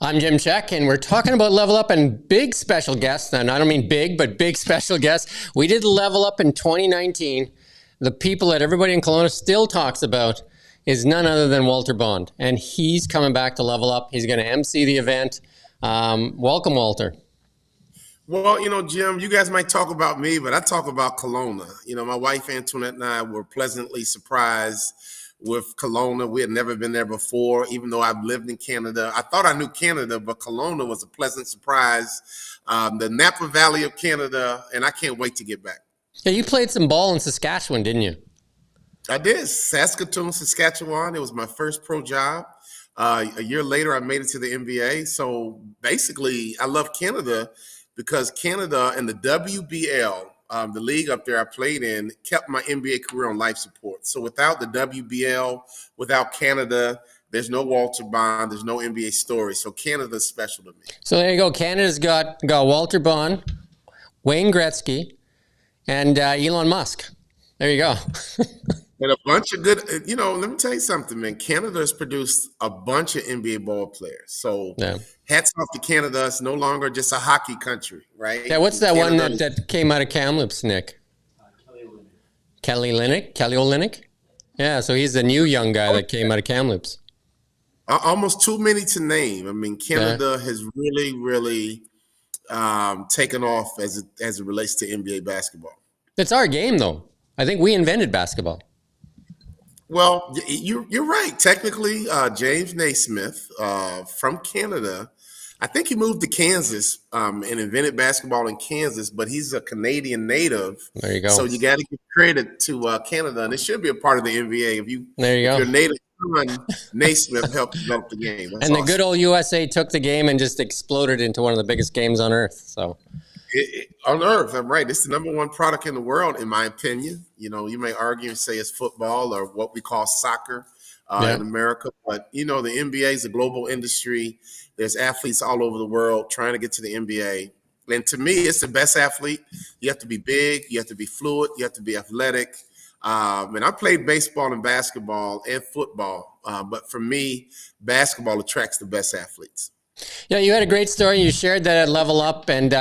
I'm Jim Check, and we're talking about Level Up and big special guests. And I don't mean big, but big special guests. We did Level Up in 2019. The people that everybody in Kelowna still talks about is none other than Walter Bond. And he's coming back to Level Up. He's going to MC the event. Welcome, Walter. Well, Jim, you guys might talk about me, but I talk about Kelowna. My wife Antoinette and I were pleasantly surprised with Kelowna. We had never been there before, even though I've lived in Canada. I thought I knew Canada, but Kelowna was a pleasant surprise. The Napa Valley of Canada, and I can't wait to get back. Yeah, you played some ball in Saskatchewan, didn't you? I did. Saskatoon, Saskatchewan. It was my first pro job. A year later, I made it to the NBA. So basically, I love Canada because Canada and the WBL, the league up there I played in, kept my NBA career on life support. So without the WBL, without Canada, there's no Walter Bond, there's no NBA story. So Canada's special to me. So there you go. Canada's got Walter Bond, Wayne Gretzky, and Elon Musk. There you go. And a bunch of good, let me tell you something, man. Canada has produced a bunch of NBA ball players. So hats off to Canada. It's no longer just a hockey country, right? Yeah, what's that Canada one that came out of Kamloops, Nick? Kelly Olynyk? Yeah, so he's the new young guy that came out of Kamloops. Almost too many to name. I mean, Canada has really, really taken off as it relates to NBA basketball. It's our game, though. I think we invented basketball. Well, you're right. Technically, James Naismith from Canada, I think he moved to Kansas and invented basketball in Kansas, but he's a Canadian native. There you go. So you got to give credit to Canada, and it should be a part of the NBA. If your native son, Naismith, helped develop the game. That's awesome. The good old USA took the game and just exploded into one of the biggest games on earth. So. On earth, I'm right. It's the number one product in the world, in my opinion. You may argue and say it's football or what we call soccer in America. But, the NBA is a global industry. There's athletes all over the world trying to get to the NBA. And to me, it's the best athlete. You have to be big. You have to be fluid. You have to be athletic. And I played baseball and basketball and football. But for me, basketball attracts the best athletes. Yeah, you had a great story. You shared that at Level Up, and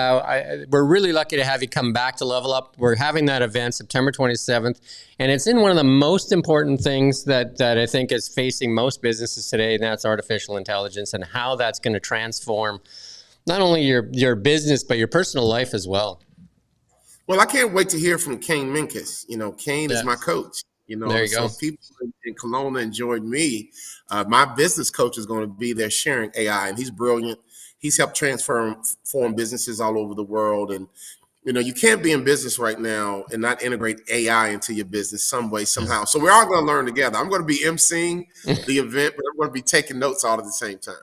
we're really lucky to have you come back to Level Up. We're having that event September 27th, and it's in one of the most important things that I think is facing most businesses today, and that's artificial intelligence and how that's going to transform not only your business, but your personal life as well. Well, I can't wait to hear from Kane Minkus. Kane is my coach. There you go. People in Kelowna enjoyed me. My business coach is going to be there sharing AI, and he's brilliant. He's helped transform businesses all over the world. And, you can't be in business right now and not integrate AI into your business some way, somehow. So we're all going to learn together. I'm going to be emceeing the event, but I'm going to be taking notes all at the same time.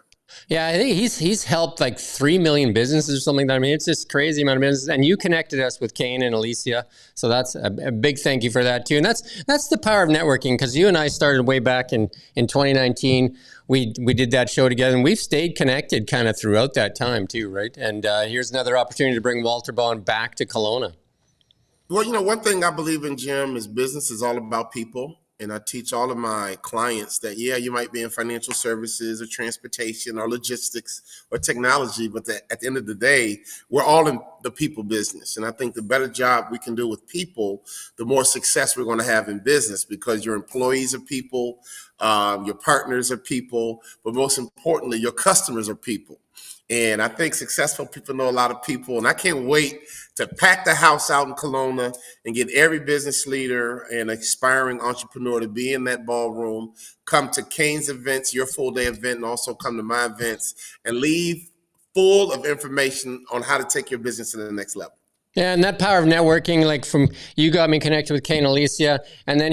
Yeah, I think he's helped like 3 million businesses or something. I mean, it's just crazy amount of business. And you connected us with Kane and Alicia, so that's a big thank you for that too. And that's the power of networking, because you and I started way back in 2019. We did that show together, and we've stayed connected kind of throughout that time too, right? And here's another opportunity to bring Walter Bond back to Kelowna. Well, one thing I believe in, Jim, is business is all about people. And I teach all of my clients that, you might be in financial services or transportation or logistics or technology, but at the end of the day, we're all in the people business. And I think the better job we can do with people, the more success we're going to have in business, because your employees are people, your partners are people, but most importantly, your customers are people. And I think successful people know a lot of people. And I can't wait to pack the house out in Kelowna and get every business leader and aspiring entrepreneur to be in that ballroom, come to Kane's events, your full day event, and also come to my events and leave full of information on how to take your business to the next level. Yeah, and that power of networking, like from you got me connected with Kane Alicia, and then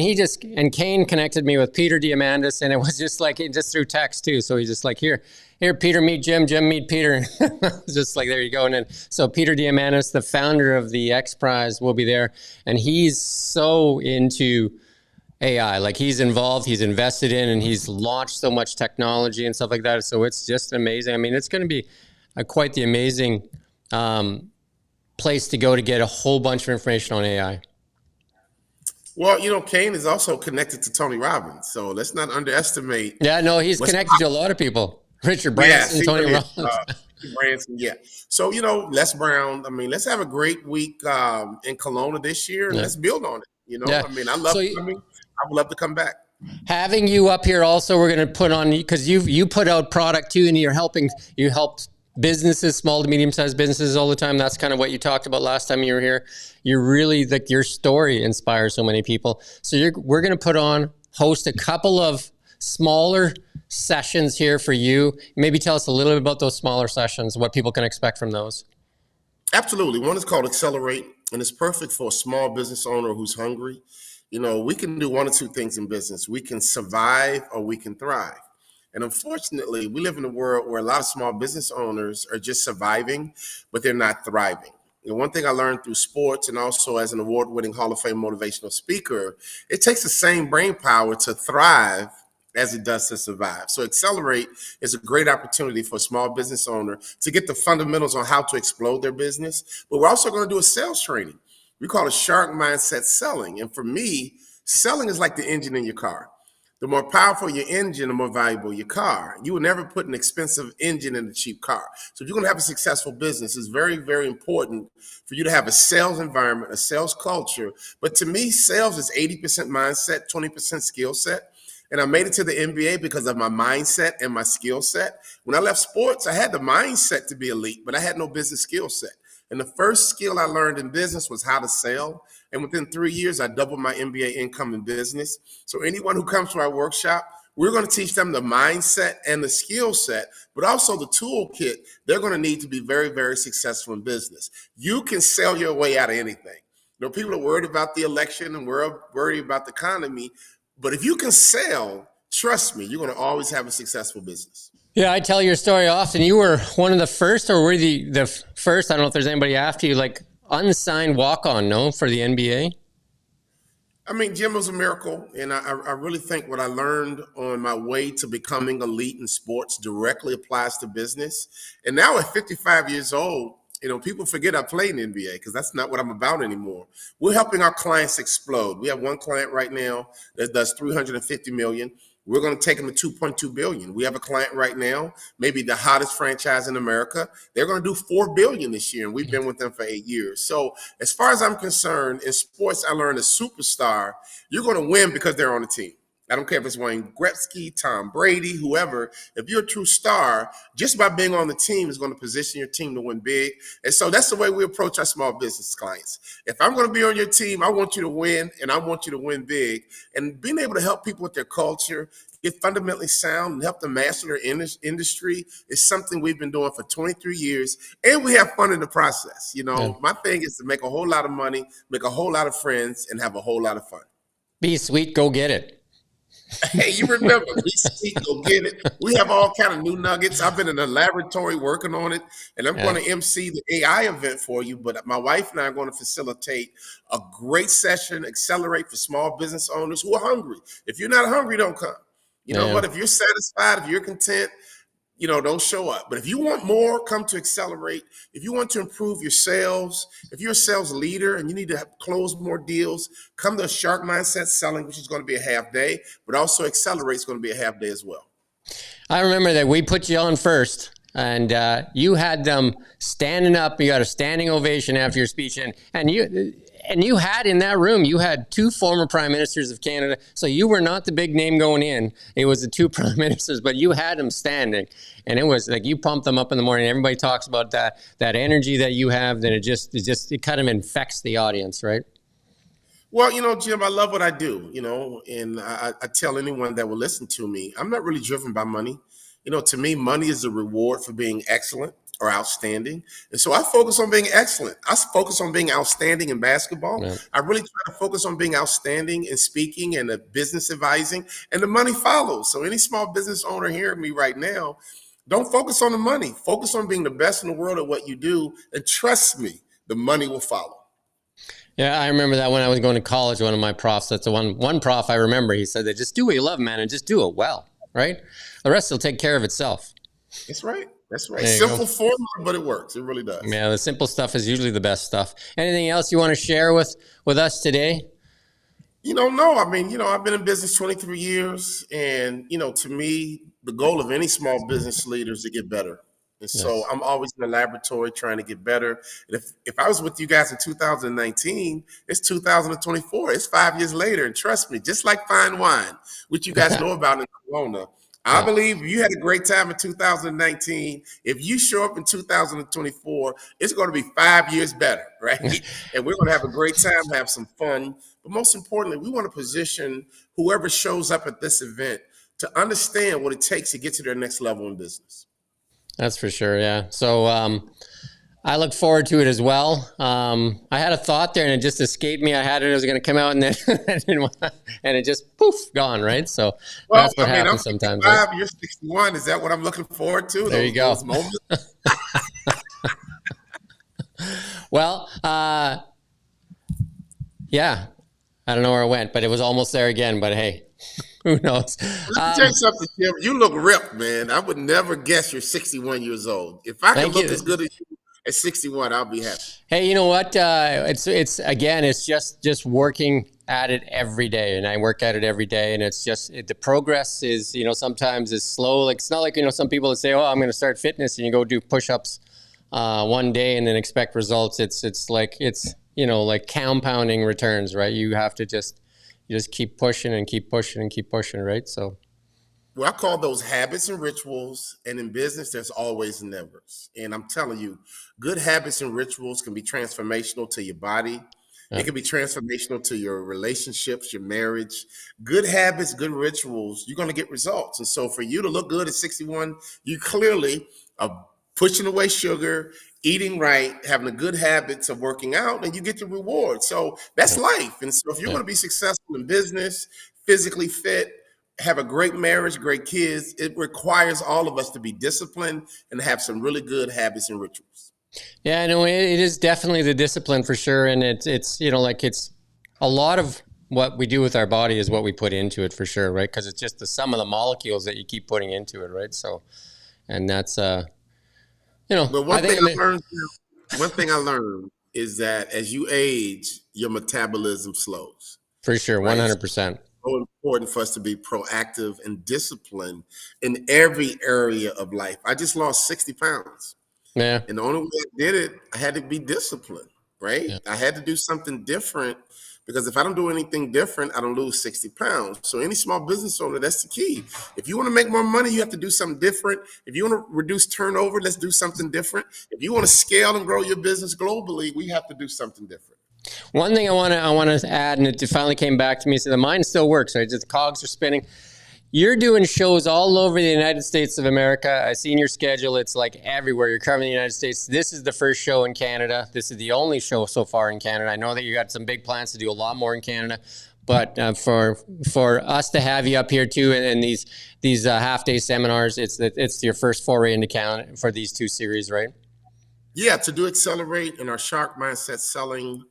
Kane connected me with Peter Diamandis, and it was just through text too. So he's just like, here, Peter, meet Jim, meet Peter. Just like, there you go. And then, so Peter Diamandis, the founder of the X Prize, will be there, and he's so into AI. Like, he's involved, he's invested in, and he's launched so much technology and stuff like that. So it's just amazing. I mean, it's going to be quite the amazing place to go to get a whole bunch of information on AI. Well, Kane is also connected to Tony Robbins, so let's not underestimate. Yeah, no, he's connected to a lot of people. Richard Yeah, Branson, see, Tony look at Robbins. Branson. Yeah. So, Les Brown, let's have a great week in Kelowna this year and Yeah. let's build on it. Yeah. I love So coming. I would love to come back. having you up here also, we're going to put on, because you put out product too, and you helped businesses, small to medium sized businesses all the time. That's kind of what you talked about last time you were here. You're really like, your story inspires so many people. So we're going to host a couple of smaller sessions here for you. Maybe tell us a little bit about those smaller sessions, what people can expect from those. Absolutely. One is called Accelerate, and it's perfect for a small business owner who's hungry. We can do one or two things in business. We can survive or we can thrive. And unfortunately, we live in a world where a lot of small business owners are just surviving, but they're not thriving. One thing I learned through sports and also as an award-winning Hall of Fame motivational speaker, it takes the same brain power to thrive as it does to survive. So Accelerate is a great opportunity for a small business owner to get the fundamentals on how to explode their business. But we're also going to do a sales training. We call it Shark Mindset Selling. And for me, selling is like the engine in your car. The more powerful your engine, the more valuable your car. You will never put an expensive engine in a cheap car. So if you're going to have a successful business, it's very, very important for you to have a sales environment, a sales culture. But to me, sales is 80% mindset, 20% skill set. And I made it to the NBA because of my mindset and my skill set. When I left sports, I had the mindset to be elite, but I had no business skill set. And the first skill I learned in business was how to sell. And within 3 years, I doubled my MBA income in business. So anyone who comes to our workshop, we're going to teach them the mindset and the skill set, but also the toolkit they're going to need to be very, very successful in business. You can sell your way out of anything. People are worried about the election and we're worried about the economy. But if you can sell, trust me, you're going to always have a successful business. Yeah, I tell your story often. You were one of the first, or were the first, I don't know if there's anybody after you, like unsigned walk-on, no, for the NBA? Jim was a miracle. And I really think what I learned on my way to becoming elite in sports directly applies to business. And now at 55 years old, people forget I played in the NBA because that's not what I'm about anymore. We're helping our clients explode. We have one client right now that does $350 million. We're going to take them to $2.2 billion. We have a client right now, maybe the hottest franchise in America. They're going to do $4 billion this year, and we've been with them for 8 years. So as far as I'm concerned, in sports, I learned a superstar, you're going to win because they're on the team. I don't care if it's Wayne Gretzky, Tom Brady, whoever. If you're a true star, just by being on the team is going to position your team to win big. And so that's the way we approach our small business clients. If I'm going to be on your team, I want you to win, and I want you to win big. And being able to help people with their culture, get fundamentally sound, and help them master their industry is something we've been doing for 23 years. And we have fun in the process. My thing is to make a whole lot of money, make a whole lot of friends, and have a whole lot of fun. Be sweet, go get it. Hey, you remember, be sweet, go get it. We have all kind of new nuggets. I've been in the laboratory working on it, and I'm going to MC the AI event for you. But my wife and I are going to facilitate a great session, Accelerate, for small business owners who are hungry. If you're not hungry, don't come. You know what? If you're satisfied, if you're content, don't show up. But if you want more, come to Accelerate. If you want to improve your sales, if you're a sales leader and you need to close more deals, come to Shark Mindset Selling, which is going to be a half day, but also Accelerate is going to be a half day as well. I remember that we put you on first, and you had them standing up. You got a standing ovation after your speech, and you had in that room, you had 2 former prime ministers of Canada. So you were not the big name going in. It was the 2 prime ministers, but you had them standing. And it was like you pumped them up in the morning. Everybody talks about that energy that you have, that it kind of infects the audience, right? Well, Jim, I love what I do, and I tell anyone that will listen to me, I'm not really driven by money. To me, money is a reward for being excellent or outstanding. And so I focus on being excellent. I focus on being outstanding in basketball. Yeah. I really try to focus on being outstanding in speaking and business advising, and the money follows. So any small business owner hearing me right now, don't focus on the money. Focus on being the best in the world at what you do. And trust me, the money will follow. Yeah, I remember that when I was going to college, one of my profs, that's the one prof I remember, he said that just do what you love, man, and just do it well, right? The rest will take care of itself. That's right. That's right. Simple formula, but it works. It really does. Yeah, the simple stuff is usually the best stuff. Anything else you want to share with us today? No, I mean, I've been in business 23 years, and to me, the goal of any small business leader is to get better. And so Yes. I'm always in the laboratory trying to get better. And if I was with you guys in 2019, it's 2024. It's 5 years later. And trust me, just like fine wine, which you guys know about in Kelowna, I Yeah. believe you had a great time in 2019. If you show up in 2024, it's going to be 5 years better, right? And we're going to have a great time, have some fun. But most importantly, we want to position whoever shows up at this event to understand what it takes to get to their next level in business. That's for sure. Yeah. So, I look forward to it as well. I had a thought there and it just escaped me. I had it was going to come out and then and it just poof gone. Right. So Well, that's what I mean, I'm happens sometimes. Right. 65, you're 61. Is that what I'm looking forward to? There you Those go. moments? Well, yeah, I don't know where it went, but it was almost there again. But hey, who knows? Let me tell you something, Jim. You look ripped, man. I would never guess you're 61 years old. If I can Thank look as you. good as you at 61, I'll be happy. Hey, you know what? It's again, it's just working at it every day, and I work at it every day, and it's just the progress is sometimes is slow. Like it's not like some people that say, "Oh, I'm going to start fitness," and you go do push-ups one day and then expect results. It's like it's like compounding returns, right? You just keep pushing and keep pushing and keep pushing, right? So Well, I call those habits and rituals. And in business, there's always nevers. And I'm telling you, good habits and rituals can be transformational to your body. It yeah, can be transformational to your relationships, your marriage. Good habits, good rituals, you're going to get results. And so for you to look good at 61, you clearly are pushing away sugar, eating right, having the good habits of working out, and you get the reward. So that's yeah, life. And so if you're yeah. going to be successful in business, physically fit, have a great marriage, great kids, it requires all of us to be disciplined and have some really good habits and rituals. Yeah, no, it is definitely the discipline for sure, and it's like it's a lot of what we do with our body is what we put into it for sure, right? Because it's just the sum of the molecules that you keep putting into it, right? So, and that's But I think I mean one thing I learned is that as you age, your metabolism slows, for sure, one right? hundred percent. So important for us to be proactive and disciplined in every area of life. I just lost 60 pounds. Yeah, And the only way I did it, I had to be disciplined, right? yeah. I had to do something different because if I don't do anything different, I don't lose 60 pounds. So any small business owner, that's the key. If you want to make more money, you have to do something different. If you want to reduce turnover, let's do something different. If you want to scale and grow your business globally, we have to do something different. One thing I want to add, and it finally came back to me. So the mind still works, right? Just the cogs are spinning. You're doing shows all over the United States of America. I seen your schedule. It's like everywhere. You're covering the United States. This is the first show in Canada. This is the only show so far in Canada. I know that you got some big plans to do a lot more in Canada, but for us to have you up here too, and these half day seminars, it's your first foray into Canada for these two series, right? Yeah, to do Accelerate and our Shark Mindset Selling.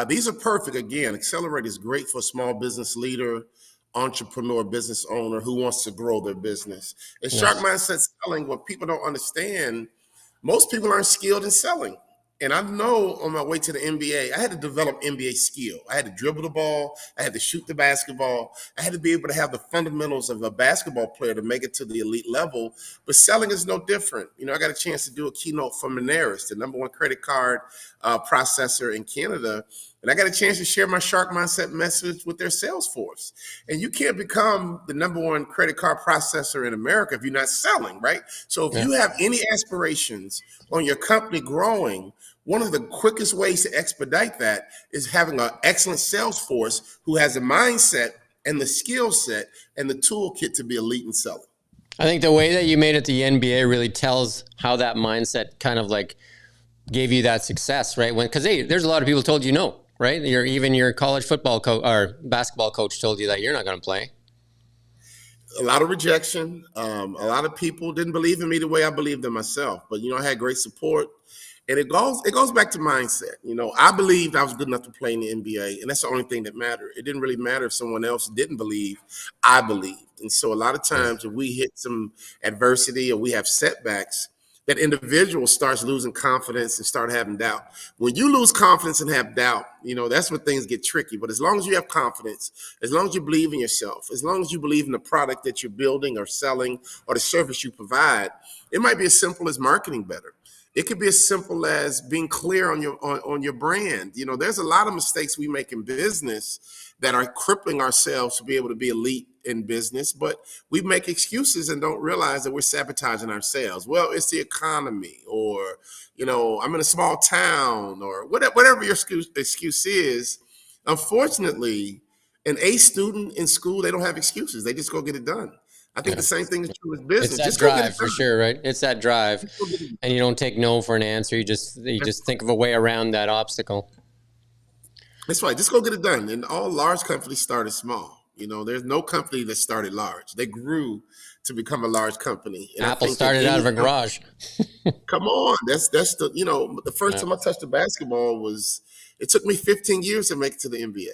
These are perfect. Again, Accelerate is great for a small business leader, entrepreneur, business owner who wants to grow their business. And Shark Yes. Mindset Selling, what people don't understand, most people aren't skilled in selling. And I know on my way to the NBA, I had to develop NBA skill. I had to dribble the ball. I had to shoot the basketball. I had to be able to have the fundamentals of a basketball player to make it to the elite level. But selling is no different. I got a chance to do a keynote for Moneris, the number one credit card processor in Canada. And I got a chance to share my Shark Mindset message with their sales force. And you can't become the number one credit card processor in America if you're not selling, right? So if Yeah. you have any aspirations on your company growing, one of the quickest ways to expedite that is having an excellent sales force who has a mindset and the skill set and the toolkit to be elite in selling. I think the way that you made it to the NBA really tells how that mindset kind of like gave you that success, right? Because hey, there's a lot of people told you no, right? Even your college football coach or basketball coach told you that you're not going to play. A lot of rejection. A lot of people didn't believe in me the way I believed in myself. But I had great support, and it goes back to mindset. I believed I was good enough to play in the NBA, and that's the only thing that mattered. It didn't really matter if someone else didn't believe. I believed, and so a lot of Yeah. times if we hit some adversity or we have setbacks, that individual starts losing confidence and start having doubt. When you lose confidence and have doubt, that's when things get tricky. But as long as you have confidence, as long as you believe in yourself, as long as you believe in the product that you're building or selling or the service you provide, it might be as simple as marketing better. It could be as simple as being clear on your brand. There's a lot of mistakes we make in business that are crippling ourselves to be able to be elite in business, but we make excuses and don't realize that we're sabotaging ourselves. Well, it's the economy, or I'm in a small town, or whatever your excuse is. Unfortunately, an A student in school, they don't have excuses. They just go get it done. I think the same thing is true with business. It's that just drive for sure, right? It's that drive, and you don't take no for an answer. You just think of a way around that obstacle. That's right. Just go get it done. And all large companies started small. There's no company that started large. They grew to become a large company. And Apple started out of a garage. Come on. That's the first time I touched the basketball it took me 15 years to make it to the NBA.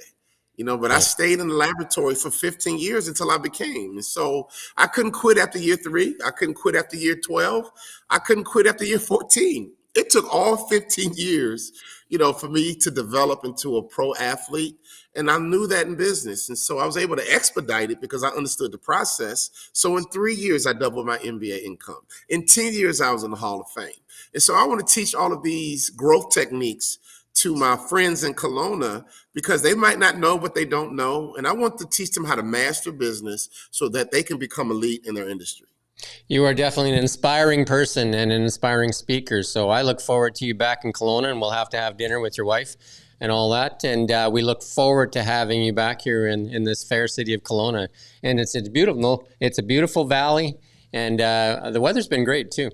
But I stayed in the laboratory for 15 years until I became. And so I couldn't quit after year 3. I couldn't quit after year 12. I couldn't quit after year 14. It took all 15 years, for me to develop into a pro athlete. And I knew that in business. And so I was able to expedite it because I understood the process. So in 3 years, I doubled my MBA income. In 10 years, I was in the Hall of Fame. And so I want to teach all of these growth techniques to my friends in Kelowna because they might not know what they don't know. And I want to teach them how to master business so that they can become elite in their industry. You are definitely an inspiring person and an inspiring speaker. So I look forward to you back in Kelowna, and we'll have to have dinner with your wife and all that. And we look forward to having you back here in this fair city of Kelowna. And it's beautiful. It's a beautiful valley, and the weather's been great too.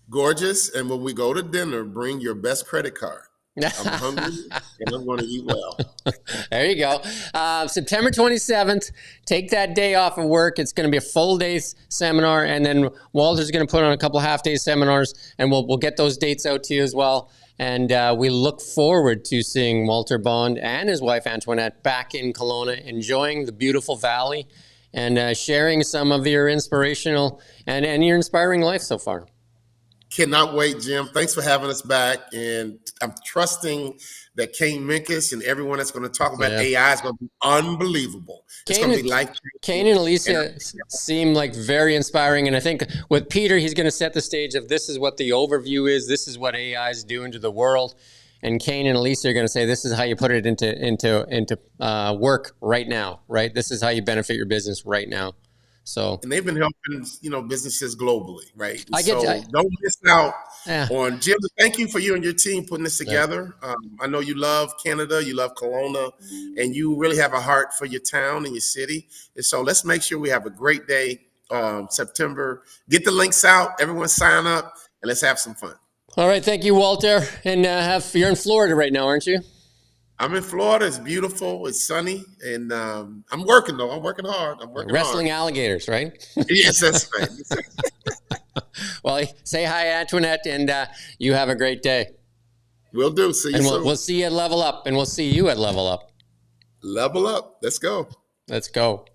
Gorgeous. And when we go to dinner, bring your best credit card. I'm hungry and I want to eat well. There you go. September 27th, take that day off of work. It's going to be a full day seminar, and then Walter's going to put on a couple half-day seminars, and we'll get those dates out to you as well. And we look forward to seeing Walter Bond and his wife Antoinette back in Kelowna, enjoying the beautiful valley and sharing some of your inspirational and your inspiring life so far. Cannot wait, Jim. Thanks for having us back. And I'm trusting that Kane Minkus and everyone that's going to talk about AI is going to be unbelievable. It's going to be life-changing. Kane and Alicia seem like very inspiring. And I think with Peter, he's going to set the stage of this is what the overview is. This is what AI is doing to the world. And Kane and Alicia are going to say, this is how you put it into work right now, right? This is how you benefit your business right now. So, and they've been helping, businesses globally, right? Don't miss out on Jim. Thank you for you and your team putting this together. I know you love Canada, you love Kelowna, and you really have a heart for your town and your city. And so let's make sure we have a great day, September. Get the links out, everyone sign up, and let's have some fun. All right, thank you, Walter. And you're in Florida right now, aren't you? I'm in Florida. It's beautiful. It's sunny. And I'm working, though. I'm working hard. Wrestling alligators, right? Yes, that's right. Well, say hi, Antoinette, and you have a great day. Will do. See you soon. We'll see you at Level Up, and we'll see you at Level Up. Level Up. Let's go. Let's go.